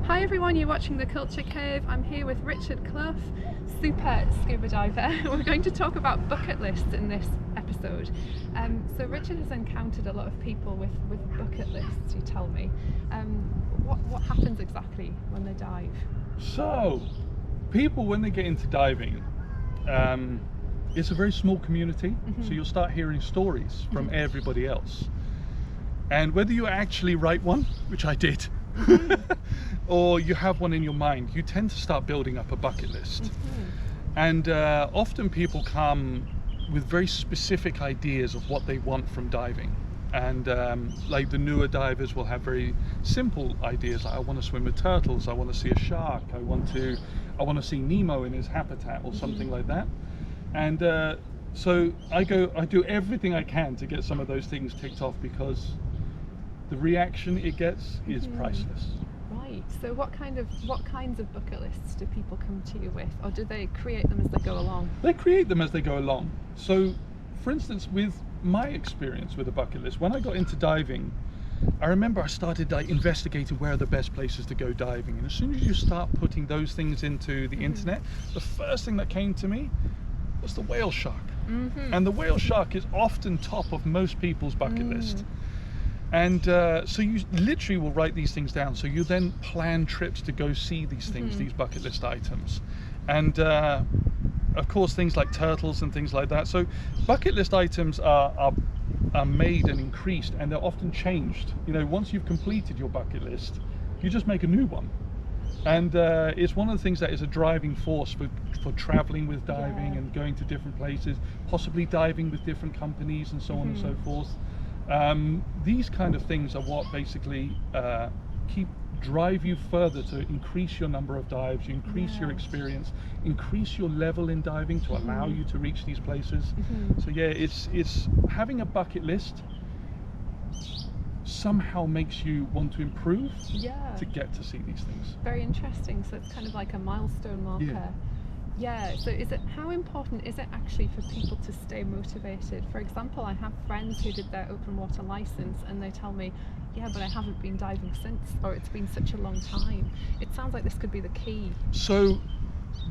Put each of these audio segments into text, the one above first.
Hi everyone, you're watching The Culture Cave. I'm here with Richard Clough, super scuba diver. We're going to talk about bucket lists in this episode. So Richard has encountered a lot of people with bucket lists, you tell me. What happens exactly when they dive? So, people when they get into diving, it's a very small community, so you'll start hearing stories from everybody else. And whether you actually write one, which I did, or you have one in your mind, you tend to start building up a bucket list. And often people come with very specific ideas of what they want from diving. And like the newer divers will have very simple ideas, like I want to swim with turtles, I want to see a shark, I want to see Nemo in his habitat or something like that. And so I do everything I can to get some of those things ticked off, because the reaction it gets is priceless. Right. So what kinds of bucket lists do people come to you with, or do they create them as they go along? They create them as they go along. So, for instance, with my experience with a bucket list, when I got into diving, I remember I started investigating where are the best places to go diving. And as soon as you start putting those things into the internet, the first thing that came to me was the whale shark. And the whale shark is often top of most people's bucket list. And so you literally will write these things down. So you then plan trips to go see these things, these bucket list items. And of course, things like turtles and things like that. So bucket list items are made and increased, and they're often changed. You know, once you've completed your bucket list, you just make a new one. And it's one of the things that is a driving force for traveling with diving and going to different places, possibly diving with different companies and so on and so forth. These kind of things are what basically drive you further to increase your number of dives, you increase your experience, increase your level in diving to allow you to reach these places. So yeah, it's having a bucket list somehow makes you want to improve to get to see these things. Very interesting. So it's kind of like a milestone marker. Yeah, so how important is it actually for people to stay motivated? For example, I have friends who did their open water license and they tell me, yeah, but I haven't been diving since, or it's been such a long time. It sounds like this could be the key. So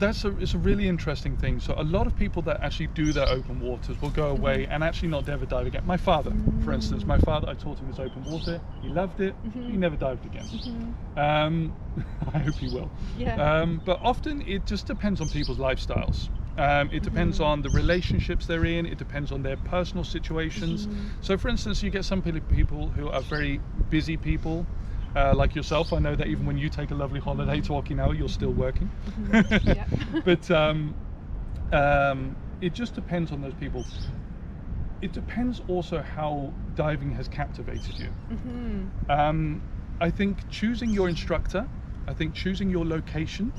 it's a really interesting thing. So a lot of people that actually do their open waters will go away and actually not ever dive again. My father, for instance, I taught him his open water. He loved it. He never dived again. I hope he will. But often it just depends on people's lifestyles. It depends on the relationships they're in. It depends on their personal situations. So for instance, you get some people who are very busy people, like yourself. I know that even when you take a lovely holiday to Okinawa, you're still working. But it just depends on those people. It depends also how diving has captivated you. I think choosing your instructor, I think choosing your location,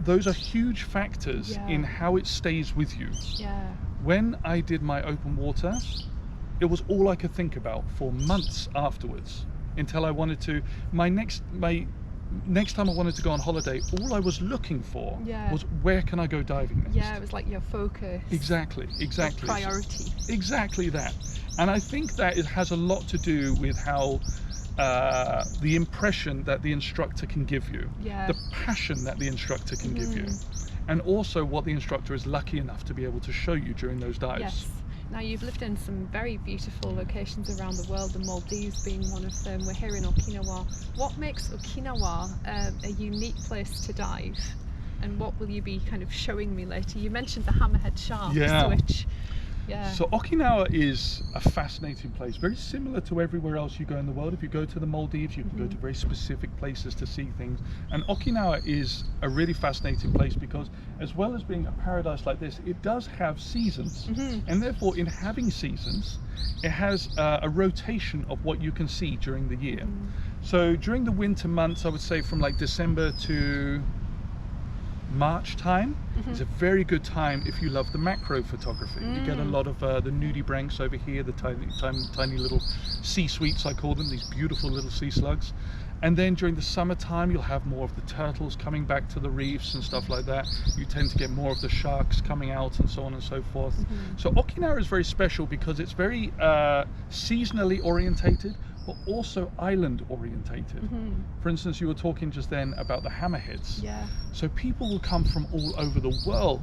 those are huge factors in how it stays with you. When I did my open water, it was all I could think about for months afterwards, until I wanted to, next time I wanted to go on holiday, all I was looking for was where can I go diving next? Yeah, it was like your focus. Exactly. Priority. Exactly that. And I think that it has a lot to do with how the impression that the instructor can give you, the passion that the instructor can give you, and also what the instructor is lucky enough to be able to show you during those dives. Now, you've lived in some very beautiful locations around the world, the Maldives being one of them. We're here in Okinawa. What makes Okinawa a unique place to dive? And what will you be kind of showing me later? You mentioned the hammerhead sharks, which... So Okinawa is a fascinating place, very similar to everywhere else you go in the world. If you go to the Maldives, you can go to very specific places to see things. And Okinawa is a really fascinating place because, as well as being a paradise like this, it does have seasons. And therefore, in having seasons, it has a rotation of what you can see during the year. So during the winter months, I would say from like December to March time is a very good time if you love the macro photography. You get a lot of the nudibranchs over here, the tiny little sea sweets, I call them, these beautiful little sea slugs. And then during the summertime, you'll have more of the turtles coming back to the reefs and stuff like that. You tend to get more of the sharks coming out and so on and so forth. So Okinawa is very special because it's very seasonally orientated, but also island orientated. For instance, you were talking just then about the hammerheads. Yeah. So people will come from all over the world,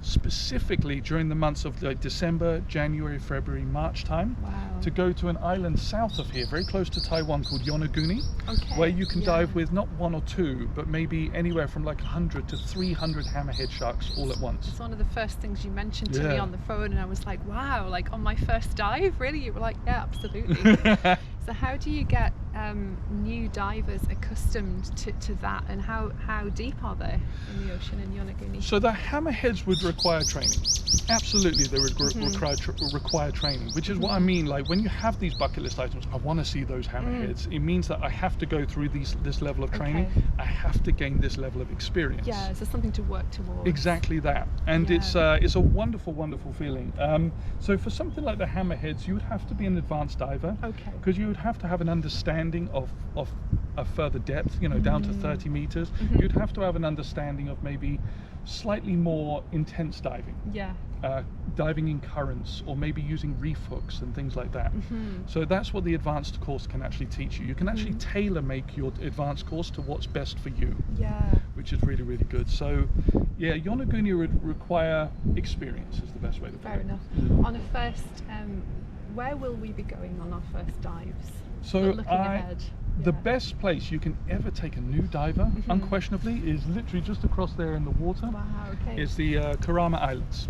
specifically during the months of like December, January, February, March time, Wow. to go to an island south of here, very close to Taiwan, called Yonaguni, Okay. where you can Yeah. dive with not one or two, but maybe anywhere from like 100 to 300 hammerhead sharks all at once. It's one of the first things you mentioned to me Yeah. on the phone, and I was like, wow, like on my first dive, really? You were like, yeah, absolutely. So how do you get new divers accustomed to that, and how deep are they in the ocean in Yonaguni? So the hammerheads would require training. Absolutely, they would require training, which is what I mean. Like when you have these bucket list items, I want to see those hammerheads. It means that I have to go through this level of training. Okay. I have to gain this level of experience. Yeah, is there something to work towards? Exactly that, and Yeah. it's a wonderful, wonderful feeling. So for something like the hammerheads, you would have to be an advanced diver. Okay. Because you would have to have an understanding of a further depth, you know, down to 30 meters. You'd have to have an understanding of maybe slightly more intense diving, Yeah. diving in currents, or maybe using reef hooks and things like that. So that's what the advanced course can actually teach you. You can actually tailor make your advanced course to what's best for you, Yeah. which is really, really good. So yeah, Yonaguni would require experience, is the best way to put Fair it. enough. On a first, where will we be going on our first dives? So Looking ahead. the Yeah. best place you can ever take a new diver, unquestionably, is literally just across there in the water. Wow, okay. Is the Kurama Islands.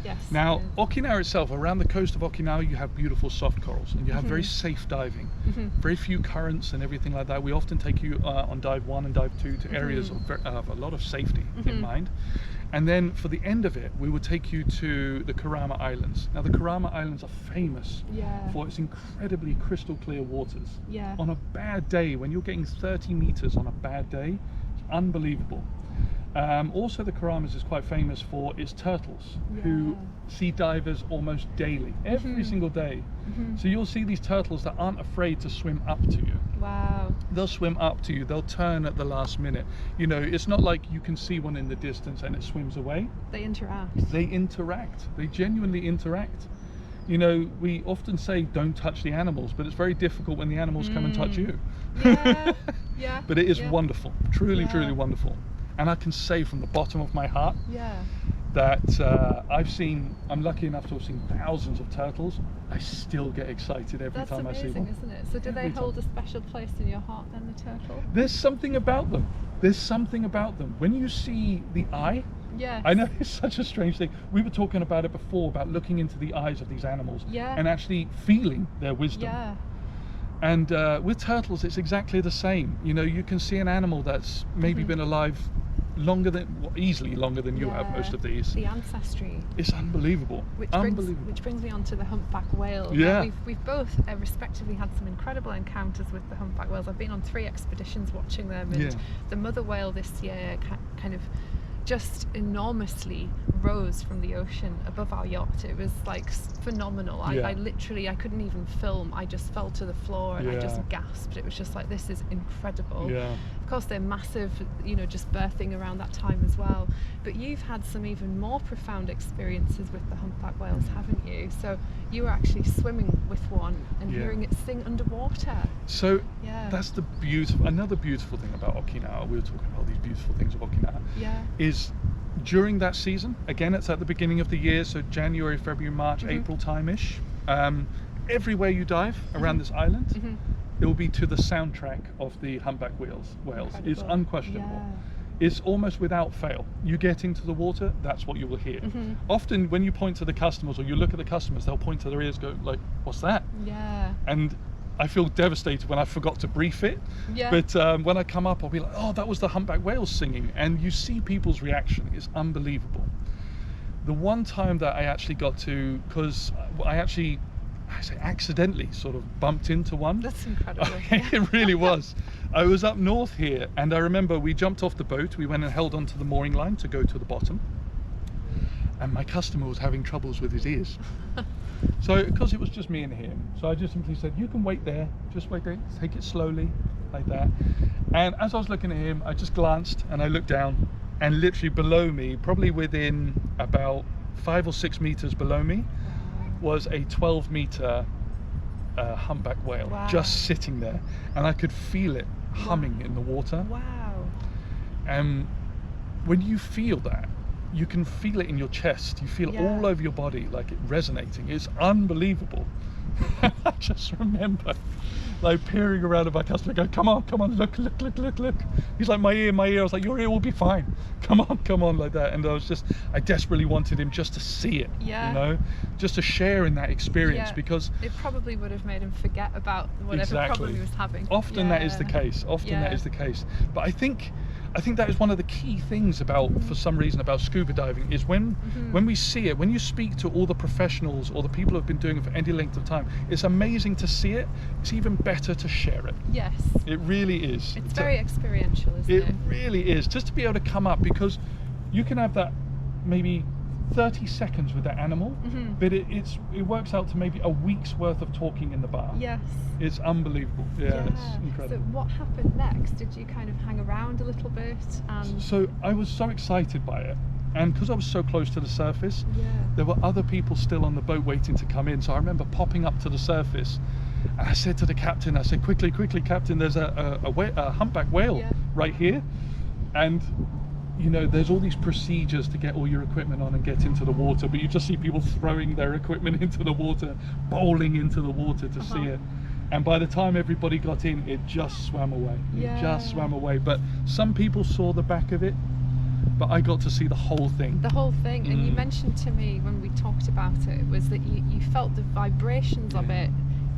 Yes. Now, yeah. Okinawa itself, around the coast of Okinawa, you have beautiful soft corals, and you have very safe diving. Very few currents and everything like that. We often take you on dive 1 and dive 2 to areas of a lot of safety in mind. And then for the end of it, we would take you to the Kurama Islands. Now, the Kurama Islands are famous Yeah. for its incredibly crystal clear waters. Yeah. On a bad day, when you're getting 30 meters on a bad day, it's unbelievable. Also, the Karamas is quite famous for its turtles, who sea divers almost daily, every single day. So you'll see these turtles that aren't afraid to swim up to you. Wow. They'll swim up to you, they'll turn at the last minute. You know, it's not like you can see one in the distance and it swims away. They interact. They interact, they genuinely interact. You know, we often say don't touch the animals, but it's very difficult when the animals come and touch you. Yeah. Yeah. But it is yeah. wonderful, truly, Yeah. truly wonderful. And I can say from the bottom of my heart Yeah. that I'm lucky enough to have seen thousands of turtles. I still get excited every That's time I see amazing, one. isn't it? So do they Every time. hold a special place in your heart then, the turtle? There's something about them. There's something about them. When you see the eye, Yes. I know it's such a strange thing. We were talking about it before, about looking into the eyes of these animals Yeah. and actually feeling their wisdom. Yeah. And with turtles, it's exactly the same. You know, you can see an animal that's maybe been alive easily longer than you have, Yeah. most of these. The ancestry. It's unbelievable. Which Unbelievable. brings me on to the humpback whale. Yeah. We've both respectively had some incredible encounters with the humpback whales. I've been on 3 expeditions watching them, and Yeah. the mother whale this year kind of just enormously rose from the ocean above our yacht. It was like phenomenal. Yeah. I literally, I couldn't even film. I just fell to the floor and I just Yeah. gasped. It was just like, this is incredible. Yeah. Of course, they're massive, you know, just birthing around that time as well. But you've had some even more profound experiences with the humpback whales, haven't you? So you were actually swimming with one and Yeah. hearing it sing underwater. So Yeah. that's another beautiful thing about Okinawa. We were talking about these beautiful things of Okinawa. Yeah. Is during that season, again, it's at the beginning of the year, so January, February, March, April time-ish. Everywhere you dive around this island, it will be to the soundtrack of the humpback whales. It's Incredible. unquestionable. Yeah. It's almost without fail. You get into the water, that's what you will hear. Often when you point to the customers or you look at the customers, they'll point to their ears, go like, "What's that?" Yeah. And I feel devastated when I forgot to brief it. Yeah. But when I come up, I'll be like, "Oh, that was the humpback whales singing," and you see people's reaction. It's unbelievable. The one time that I actually got to, because I say accidentally sort of bumped into one. That's incredible. Okay, it really was. I was up north here, and I remember we jumped off the boat. We went and held onto the mooring line to go to the bottom, and my customer was having troubles with his ears. So, because it was just me and him, so I just simply said, "You can wait there, just wait there, take it slowly, like that." And as I was looking at him, I just glanced and I looked down, and literally below me, probably within about 5 or 6 meters below me, was a 12-meter a humpback whale Wow. just sitting there, and I could feel it humming in the water. Wow. And when you feel that, you can feel it in your chest. You feel Yeah. all over your body, like it resonating. It's unbelievable. I just remember like peering around at my customer, going, come on, look. He's like, my ear. I was like, your ear will be fine. Come on, like that. And I desperately wanted him just to see it, Yeah. you know, just to share in that experience, Yeah. because It probably would have made him forget about whatever Exactly. problem he was having. often that is the Yeah. case. Yeah. That is the case. But I think that is one of the key things for some reason about scuba diving is when we see it, when you speak to all the professionals or the people who have been doing it for any length of time, it's amazing to see it. It's even better to share it. Yes. It really is. It's very experiential, isn't It it? really is. Just to be able to come up, because you can have that maybe 30 seconds with that animal, but it works out to maybe a week's worth of talking in the bar. Yes. It's unbelievable. Yeah, it's So incredible. what happened next? Did you kind of hang around a little bit? And So I was so excited by it, and because I was so close to the surface, yeah. there were other people still on the boat waiting to come in. So I remember popping up to the surface, and I said to the captain, I said, quickly, captain, there's a humpback whale Yeah. right here. And, you know, there's all these procedures to get all your equipment on and get into the water, but you just see people throwing their equipment into the water, bowling into the water to see it. And by the time everybody got in, it just swam away. Yeah. It just swam away. But some people saw the back of it, but I got to see the whole thing. The whole thing. And you mentioned to me when we talked about it was that you felt the vibrations of it,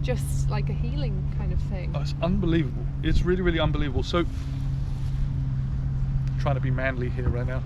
just like a healing kind of thing. Oh, it's unbelievable. It's really, really unbelievable. So, trying to be manly here right now.